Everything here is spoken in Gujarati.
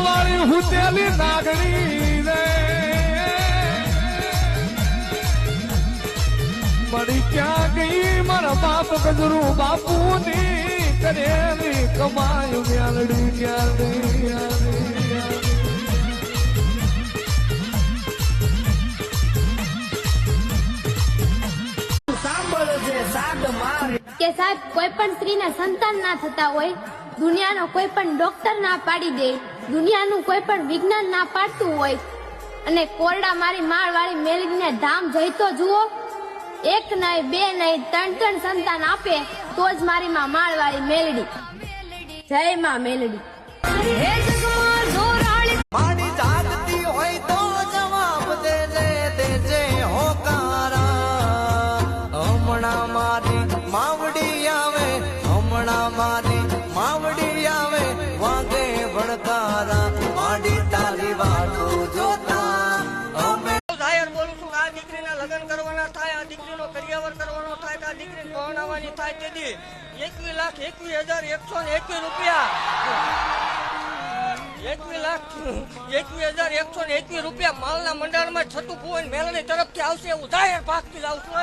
વાળી હુતેલી નાગણી રે મળી ક્યાં ગઈ મારા બાપ ગજરું બાપુ ની કરેલી કમાયું વ્યાલડી ક્યાં ગઈ કે સાહેબ કોઈ પણ સ્ત્રીને સંતાન ના થતા હોય, દુનિયાનો કોઈ પણ ડોક્ટર ના પાડી દે, દુનિયાનું કોઈ પણ વિજ્ઞાન ના પાડતું હોય અને કોરડા મારી માળ વાળી મેલડીને ધામ જઈ તો જુઓ. એક નહીં બે નહીં ત્રણ સંતાન આપે તો જ મારી માં માળ વાળી મેલડી. જય માં મેલડી. મારી જાગતી હોય તો જવાબ દેજે હોકારા. હમણાં મારી માવડી આવે, હમણાં મારી માવડી આવે, વાગે ભણકારા માડી તારી વાતો જોતા અમે જાહેર બોલું છું. આ દીકરીના લગ્ન કરવાના થાય, આ દીકરીનો કરિયાવર કરવાનો થાય, આ દીકરી પરણાવવાની થાય તેથી 21,21,121 રૂપિયા 21,21,121 રૂપિયા માલના મંડળમાં છતું ભુવન મેલડી તરફથી આવશે એવું જાહેર પાકથી જ આવશું.